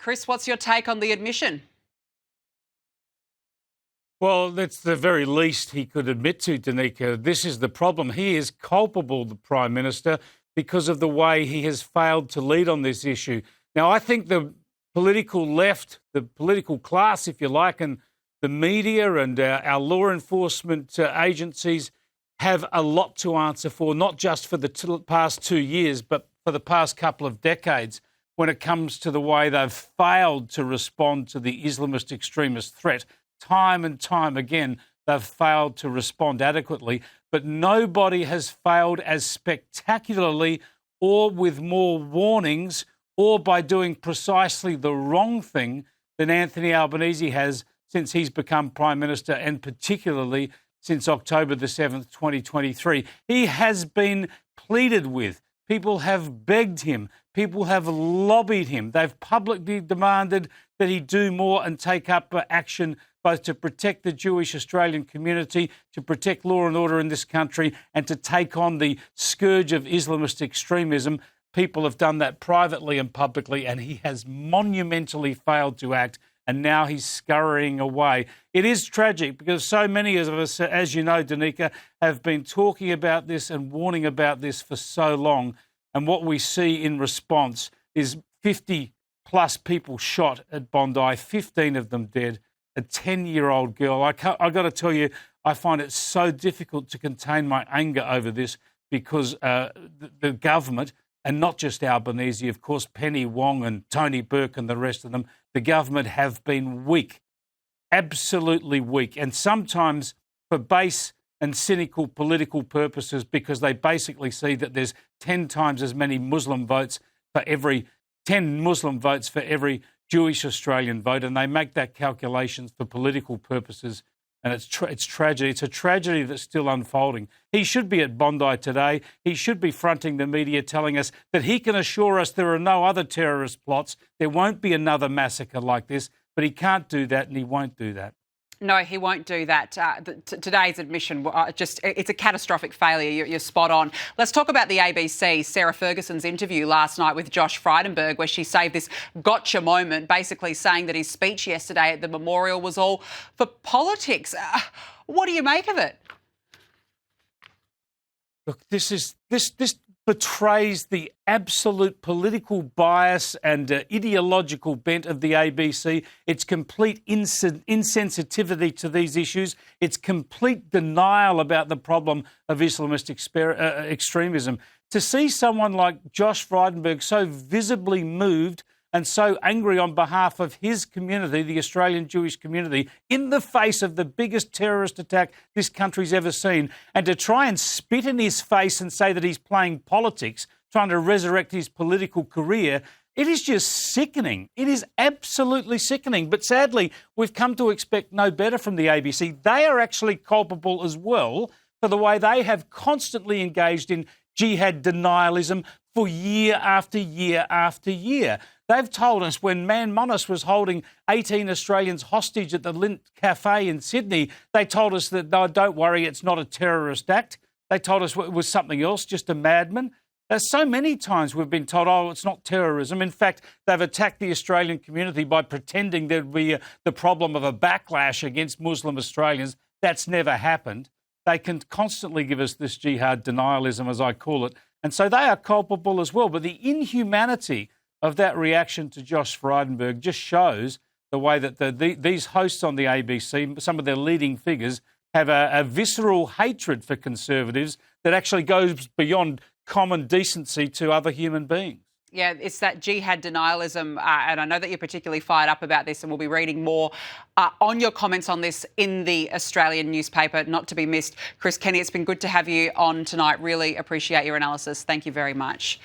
Chris, what's your take on the admission? Well, that's the very least he could admit to, Danica. This is the problem. He is culpable, the Prime Minister, because of the way he has failed to lead on this issue. Now, I think the political left, the political class, if you like, and the media and our law enforcement agencies have a lot to answer for, not just for the past 2 years, but for the past couple of decades, when it comes to the way they've failed to respond to the Islamist extremist threat. Time and time again, they've failed to respond adequately, but nobody has failed as spectacularly or with more warnings or by doing precisely the wrong thing than Anthony Albanese has since he's become Prime Minister, and particularly since October the 7th, 2023. He has been pleaded with. People have begged him. People have lobbied him. They've publicly demanded that he do more and take up action both to protect the Jewish Australian community, to protect law and order in this country, and to take on the scourge of Islamist extremism. People have done that privately and publicly, and he has monumentally failed to act, and now he's scurrying away. It is tragic because so many of us, as you know, Danica, have been talking about this and warning about this for so long, and what we see in response is 50-plus people shot at Bondi, 15 of them dead, a 10-year-old girl. I got to tell you, I find it so difficult to contain my anger over this because the government, and not just Albanese, of course, Penny Wong and Tony Burke and the rest of them, the government have been weak, absolutely weak, and sometimes for base and cynical political purposes, because they basically see that there's 10 times as many Muslim votes for every 10 Muslim votes for every Jewish Australian vote, and they make that calculation for political purposes, and it's tragedy. It's a tragedy that's still unfolding. He should be at Bondi today. He should be fronting the media, telling us that he can assure us there are no other terrorist plots. There won't be another massacre like this, but he can't do that, and he won't do that. No, he won't do that. Today's admission, it's a catastrophic failure. You're spot on. Let's talk about the ABC, Sarah Ferguson's interview last night with Josh Frydenberg, where she saved this gotcha moment, basically saying that his speech yesterday at the memorial was all for politics. What do you make of it? Look, this betrays the absolute political bias and ideological bent of the ABC. It's complete insensitivity to these issues. It's complete denial about the problem of Islamist extremism. To see someone like Josh Frydenberg so visibly moved and so angry on behalf of his community, the Australian Jewish community, in the face of the biggest terrorist attack this country's ever seen, and to try and spit in his face and say that he's playing politics, trying to resurrect his political career, it is just sickening. It is absolutely sickening. But sadly, we've come to expect no better from the ABC. They are actually culpable as well for the way they have constantly engaged in jihad denialism for year after year after year. They've told us when Man Monis was holding 18 Australians hostage at the Lint Cafe in Sydney, they told us that, no, don't worry, it's not a terrorist act. They told us it was something else, just a madman. There's so many times we've been told, oh, it's not terrorism. In fact, they've attacked the Australian community by pretending there'd be the problem of a backlash against Muslim Australians. That's never happened. They can constantly give us this jihad denialism, as I call it. And so they are culpable as well. But the inhumanity of that reaction to Josh Frydenberg just shows the way that these hosts on the ABC, some of their leading figures, have a visceral hatred for conservatives that actually goes beyond common decency to other human beings. Yeah, it's that jihad denialism, and I know that you're particularly fired up about this, and we'll be reading more on your comments on this in the Australian newspaper, not to be missed. Chris Kenny, it's been good to have you on tonight. Really appreciate your analysis. Thank you very much.